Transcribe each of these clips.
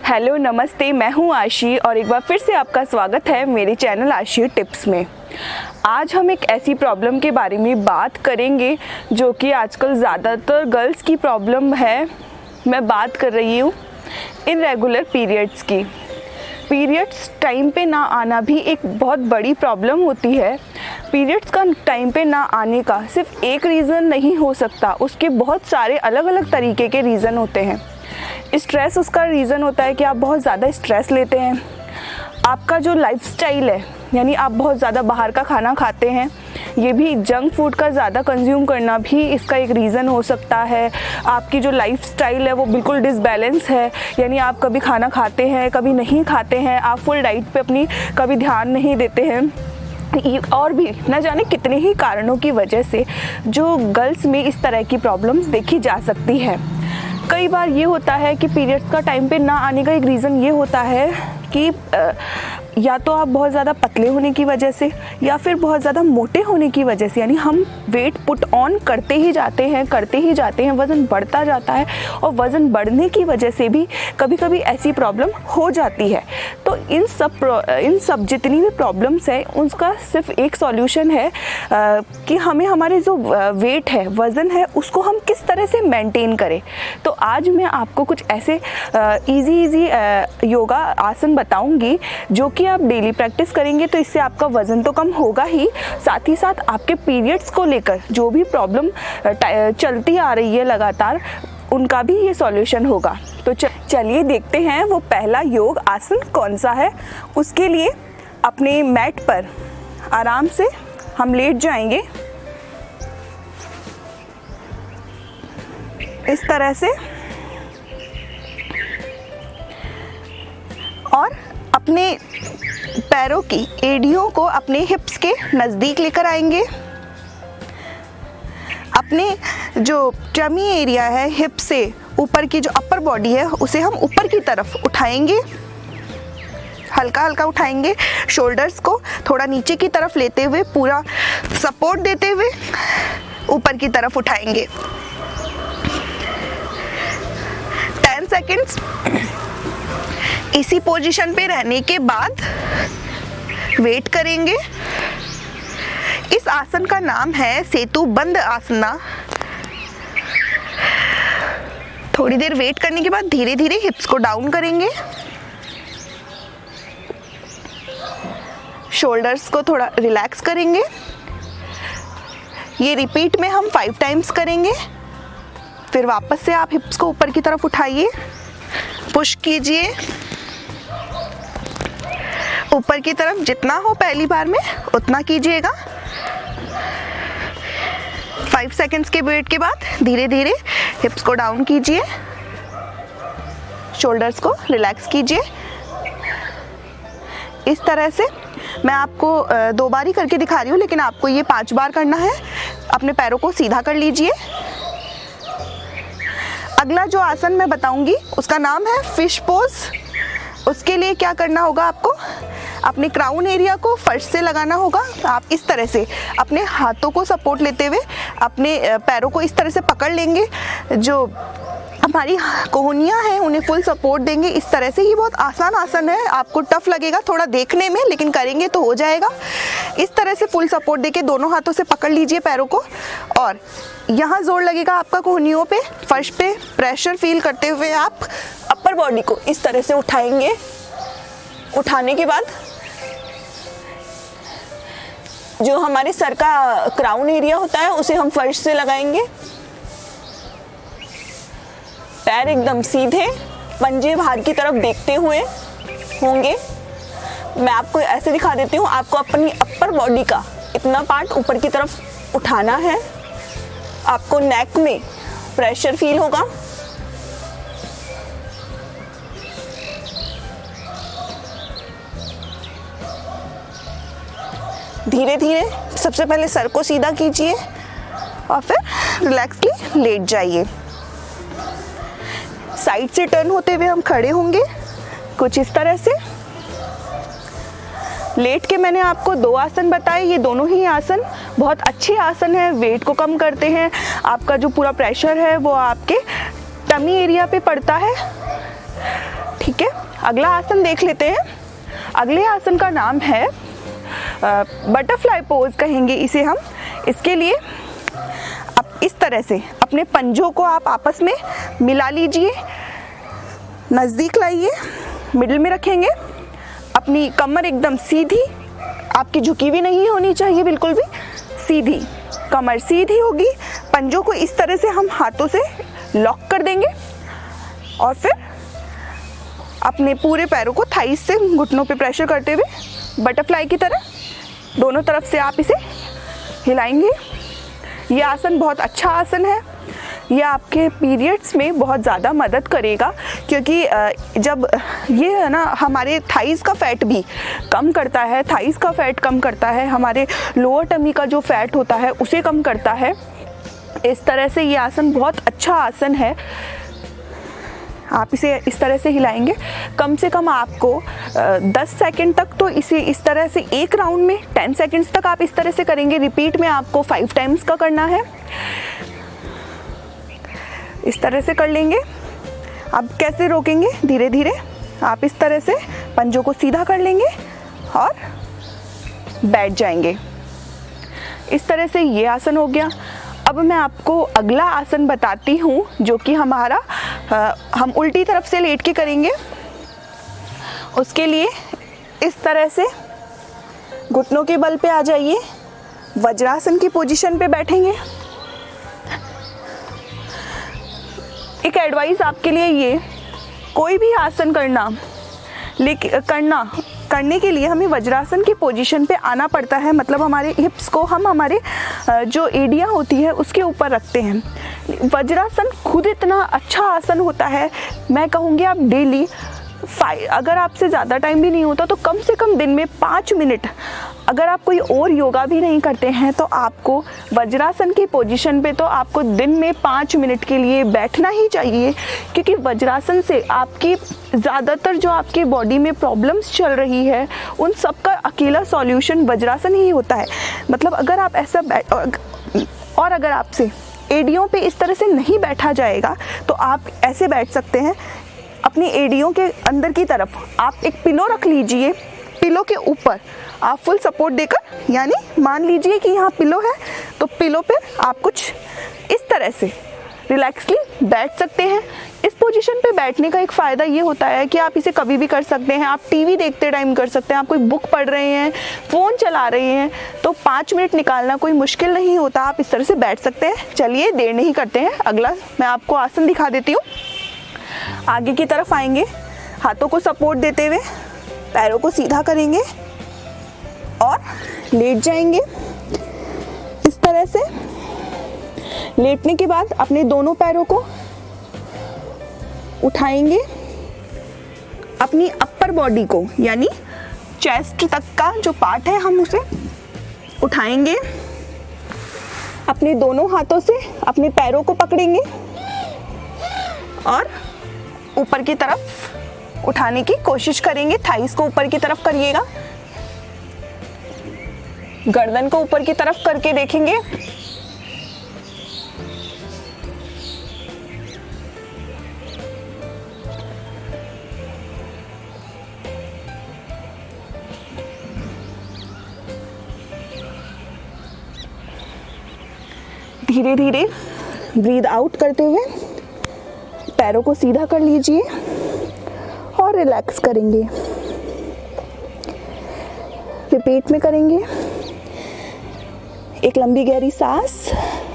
Hello नमस्ते, मैं हूं आशी और एक बार फिर से आपका स्वागत है मेरे चैनल आशी टिप्स में। आज हम एक ऐसी प्रॉब्लम के बारे में बात करेंगे जो कि आजकल ज़्यादातर गर्ल्स की प्रॉब्लम है। मैं बात कर रही हूँ इरेगुलर पीरियड्स की। पीरियड्स टाइम पे ना आना भी एक बहुत बड़ी प्रॉब्लम होती है। पीरियड्स का टाइम पे ना आने का सिर्फ एक रीज़न नहीं हो सकता, उसके बहुत सारे अलग अलग तरीके के रीज़न होते हैं। स्ट्रेस उसका रीज़न होता है कि आप बहुत ज़्यादा स्ट्रेस लेते हैं। आपका जो लाइफस्टाइल है, यानी आप बहुत ज़्यादा बाहर का खाना खाते हैं, ये भी जंक फूड का ज़्यादा कंज्यूम करना भी इसका एक रीज़न हो सकता है। आपकी जो लाइफस्टाइल है वो बिल्कुल डिसबैलेंस है, यानी आप कभी खाना खाते हैं कभी नहीं खाते हैं, आप फुल डाइट पे अपनी कभी ध्यान नहीं देते हैं। और भी न जाने कितने ही कारणों की वजह से जो गर्ल्स में इस तरह की प्रॉब्लम्स देखी जा सकती है। कई बार ये होता है कि पीरियड्स का टाइम पे ना आने का एक रीज़न ये होता है कि या तो आप बहुत ज़्यादा पतले होने की वजह से या फिर बहुत ज़्यादा मोटे होने की वजह से, यानी हम वेट पुट ऑन करते ही जाते हैं, वज़न बढ़ता जाता है और वज़न बढ़ने की वजह से भी कभी कभी ऐसी प्रॉब्लम हो जाती है। तो इन सब जितनी भी प्रॉब्लम्स है उनका सिर्फ एक सॉल्यूशन है कि हमें हमारे जो वेट है, वज़न है, उसको हम किस तरह से मेंटेन करें। तो आज मैं आपको कुछ ऐसे इजी योगा आसन बताऊंगी जो कि आप डेली प्रैक्टिस करेंगे तो इससे आपका वज़न तो कम होगा ही, साथ ही साथ आपके पीरियड्स को लेकर जो भी प्रॉब्लम चलती आ रही है लगातार, उनका भी ये सॉल्यूशन होगा। तो चलिए देखते हैं वो पहला योग आसन कौन सा है। उसके लिए अपने मैट पर आराम से हम लेट जाएंगे इस तरह से, और अपने पैरों की एड़ियों को अपने हिप्स के नज़दीक लेकर आएंगे। अपने जो टमी एरिया है, हिप से ऊपर की जो अपर बॉडी है, उसे हम ऊपर की तरफ उठाएंगे, हल्का हल्का उठाएंगे। शोल्डर्स को थोड़ा नीचे की तरफ लेते हुए, पूरा सपोर्ट देते हुए ऊपर की तरफ उठाएंगे। 10 सेकेंड्स इसी पोजीशन पे रहने के बाद वेट करेंगे। इस आसन का नाम है सेतु बंद आसना। थोड़ी देर वेट करने के बाद धीरे धीरे हिप्स को डाउन करेंगे, शोल्डर्स को थोड़ा रिलैक्स करेंगे। ये रिपीट में हम 5 टाइम्स करेंगे। फिर वापस से आप हिप्स को ऊपर की तरफ उठाइए, पुश कीजिए ऊपर की तरफ, जितना हो पहली बार में उतना कीजिएगा। 5 सेकेंड्स के वेट के बाद धीरे धीरे हिप्स को डाउन कीजिए, शोल्डर्स को रिलैक्स कीजिए। इस तरह से मैं आपको 2 बार ही करके दिखा रही हूँ, लेकिन आपको ये 5 बार करना है। अपने पैरों को सीधा कर लीजिए। अगला जो आसन मैं बताऊंगी उसका नाम है फिश पोज। उसके लिए क्या करना होगा, आपको अपने क्राउन एरिया को फर्श से लगाना होगा। आप इस तरह से अपने हाथों को सपोर्ट लेते हुए अपने पैरों को इस तरह से पकड़ लेंगे, जो हमारी कोहनियाँ हैं उन्हें फुल सपोर्ट देंगे इस तरह से। ये बहुत आसान आसन है, आपको टफ लगेगा थोड़ा देखने में, लेकिन करेंगे तो हो जाएगा। इस तरह से फुल सपोर्ट देके दोनों हाथों से पकड़ लीजिए पैरों को, और यहाँ जोर लगेगा आपका कोहनियों पे। फर्श पे प्रेशर फील करते हुए आप अपर बॉडी को इस तरह से उठाएंगे। उठाने के बाद जो हमारे सर का क्राउन एरिया होता है उसे हम फर्श से लगाएंगे। पैर एकदम सीधे, पंजे बाहर की तरफ देखते हुए होंगे। मैं आपको ऐसे दिखा देती हूँ। आपको अपनी अपर बॉडी का इतना पार्ट ऊपर की तरफ उठाना है। आपको नेक में प्रेशर फील होगा। धीरे धीरे सबसे पहले सर को सीधा कीजिए और फिर रिलैक्सली लेट जाइए। साइड से टर्न होते हुए हम खड़े होंगे कुछ इस तरह से। लेट के मैंने आपको 2 आसन बताए। ये दोनों ही आसन बहुत अच्छे आसन है, वेट को कम करते हैं। आपका जो पूरा प्रेशर है वो आपके टमी एरिया पे पड़ता है। ठीक है, अगला आसन देख लेते हैं। अगले आसन का नाम है बटरफ्लाई पोज कहेंगे इसे हम। इसके लिए आप इस तरह से अपने पंजों को आप आपस में मिला लीजिए, नज़दीक लाइए, मिडिल में रखेंगे। अपनी कमर एकदम सीधी, आपकी झुकी हुई नहीं होनी चाहिए, बिल्कुल भी सीधी कमर सीधी होगी। पंजों को इस तरह से हम हाथों से लॉक कर देंगे और फिर अपने पूरे पैरों को थाइस से घुटनों पे प्रेशर करते हुए बटरफ्लाई की तरह दोनों तरफ से आप इसे हिलाएंगे। ये आसन बहुत अच्छा आसन है। ये आपके पीरियड्स में बहुत ज़्यादा मदद करेगा, क्योंकि जब ये है ना, हमारे थाइस का फैट भी कम करता है, थाइस का फैट कम करता है, हमारे लोअर टमी का जो फैट होता है उसे कम करता है। इस तरह से ये आसन बहुत अच्छा आसन है। आप इसे इस तरह से हिलाएंगे। कम से कम आपको 10 सेकंड तक तो इसे इस तरह से एक राउंड में 10 सेकंड्स तक आप इस तरह से करेंगे। रिपीट में आपको 5 टाइम्स का करना है। इस तरह से कर लेंगे। अब कैसे रोकेंगे? धीरे धीरे आप इस तरह से पंजों को सीधा कर लेंगे और बैठ जाएंगे। इस तरह से ये आसन हो गया। अब मैं आपको अगला आसन बताती हूँ, जो कि हमारा हम उल्टी तरफ से लेट के करेंगे। उसके लिए इस तरह से घुटनों के बल पे आ जाइए, वज्रासन की पोजीशन पे बैठेंगे। एक एडवाइस आपके लिए, ये कोई भी आसन करने के लिए हमें वज्रासन की पोजीशन पे आना पड़ता है। मतलब हमारे हिप्स को हम हमारे जो एड़ियाँ होती है उसके ऊपर रखते हैं। वज्रासन खुद इतना अच्छा आसन होता है, मैं कहूँगी आप डेली अगर आपसे ज़्यादा टाइम भी नहीं होता तो कम से कम दिन में 5 मिनट, अगर आप कोई और योगा भी नहीं करते हैं तो आपको वज्रासन की पोजीशन पे तो आपको दिन में 5 मिनट के लिए बैठना ही चाहिए। क्योंकि वज्रासन से आपकी ज़्यादातर जो आपकी बॉडी में प्रॉब्लम्स चल रही है उन सब का अकेला सॉल्यूशन वज्रासन ही होता है। मतलब अगर आप ऐसा और अगर आपसे एड़ियों पे इस तरह से नहीं बैठा जाएगा तो आप ऐसे बैठ सकते हैं। अपनी एड़ियों के अंदर की तरफ आप एक पिलो रख लीजिए, पिलो के ऊपर आप फुल सपोर्ट देकर, यानी मान लीजिए कि यहाँ पिलो है तो पिलो पर आप कुछ इस तरह से रिलैक्सली बैठ सकते हैं। इस पोजीशन पे बैठने का एक फ़ायदा ये होता है कि आप इसे कभी भी कर सकते हैं। आप टीवी देखते टाइम कर सकते हैं, आप कोई बुक पढ़ रहे हैं, फ़ोन चला रहे हैं, तो 5 मिनट निकालना कोई मुश्किल नहीं होता। आप इस तरह से बैठ सकते हैं। चलिए देर नहीं करते हैं, अगला मैं आपको आसन दिखा देती हूँ। आगे की तरफ आएंगे, हाथों को सपोर्ट देते हुए पैरों को सीधा करेंगे और लेट जाएंगे। इस तरह से लेटने के बाद अपने दोनों पैरों को उठाएंगे। अपनी अपर बॉडी को, यानी चेस्ट तक का जो पार्ट है, हम उसे उठाएंगे। अपने दोनों हाथों से अपने पैरों को पकड़ेंगे और ऊपर की तरफ उठाने की कोशिश करेंगे। थाइस को ऊपर की तरफ करिएगा, गर्दन को ऊपर की तरफ करके देखेंगे। धीरे धीरे ब्रीद आउट करते हुए पैरों को सीधा कर लीजिए और रिलैक्स करेंगे। रिपीट में करेंगे। एक लंबी गहरी सांस,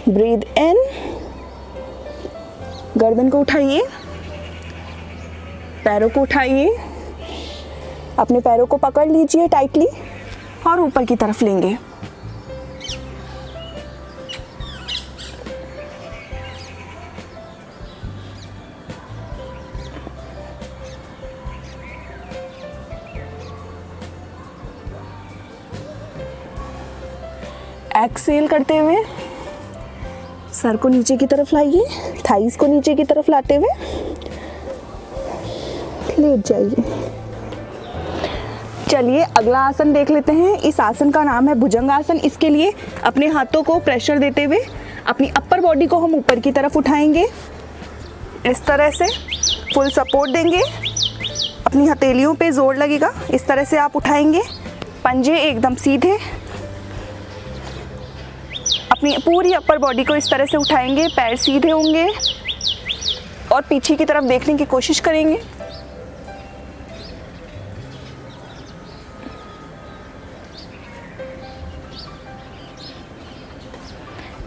ब्रीद इन, गर्दन को उठाइए, पैरों को उठाइए, अपने पैरों को पकड़ लीजिए टाइटली और ऊपर की तरफ लेंगे। एक्सेल करते हुए सर को नीचे की तरफ लाइए, थाइस को नीचे की तरफ लाते हुए लेट जाइए। चलिए अगला आसन देख लेते हैं। इस आसन का नाम है भुजंग आसन। इसके लिए अपने हाथों को प्रेशर देते हुए अपनी अपर बॉडी को हम ऊपर की तरफ उठाएंगे। इस तरह से फुल सपोर्ट देंगे अपनी हथेलियों पे जोर लगेगा। इस तरह से आप उठाएंगे, पंजे एकदम सीधे, अपनी पूरी अपर बॉडी को इस तरह से उठाएंगे, पैर सीधे होंगे और पीछे की तरफ देखने की कोशिश करेंगे।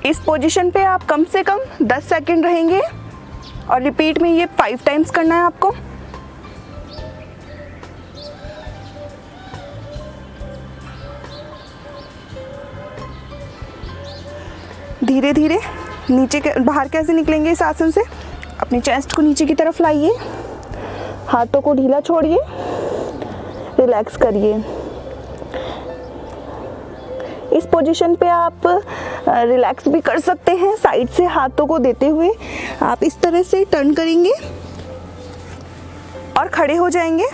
इस पोजीशन पे आप कम से कम 10 सेकंड रहेंगे और रिपीट में ये 5 टाइम्स करना है आपको। धीरे धीरे नीचे के बाहर कैसे निकलेंगे इस आसन से, अपनी चेस्ट को नीचे की तरफ लाइए, हाथों को ढीला छोड़िए, रिलैक्स करिए। इस पोजीशन पे आप रिलैक्स भी कर सकते हैं, साइड से हाथों को देते हुए आप इस तरह से टर्न करेंगे और खड़े हो जाएंगे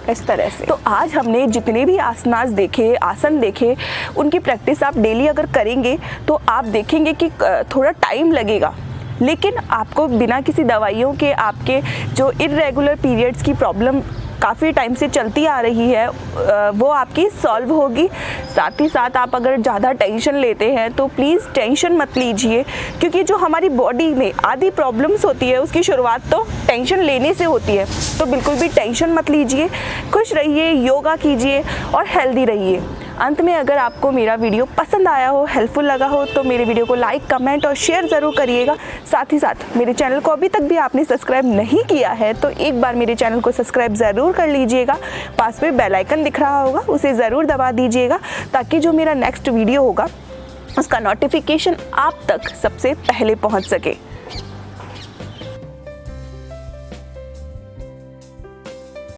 इस तरह से। तो आज हमने जितने भी आसन देखे उनकी प्रैक्टिस आप डेली अगर करेंगे तो आप देखेंगे कि थोड़ा टाइम लगेगा, लेकिन आपको बिना किसी दवाइयों के आपके जो इर्रेगुलर पीरियड्स की प्रॉब्लम काफ़ी टाइम से चलती आ रही है वो आपकी सॉल्व होगी। साथ ही साथ आप अगर ज़्यादा टेंशन लेते हैं तो प्लीज़ टेंशन मत लीजिए, क्योंकि जो हमारी बॉडी में आधी प्रॉब्लम्स होती है उसकी शुरुआत तो टेंशन लेने से होती है। तो बिल्कुल भी टेंशन मत लीजिए, खुश रहिए, योगा कीजिए और हेल्दी रहिए। अंत में अगर आपको मेरा वीडियो पसंद आया हो, हेल्पफुल लगा हो तो मेरे वीडियो को लाइक, कमेंट और शेयर ज़रूर करिएगा। साथ ही साथ मेरे चैनल को अभी तक भी आपने सब्सक्राइब नहीं किया है तो एक बार मेरे चैनल को सब्सक्राइब ज़रूर कर लीजिएगा। पास में बेल आइकन दिख रहा होगा, उसे ज़रूर दबा दीजिएगा ताकि जो मेरा नेक्स्ट वीडियो होगा उसका नोटिफिकेशन आप तक सबसे पहले पहुँच सके।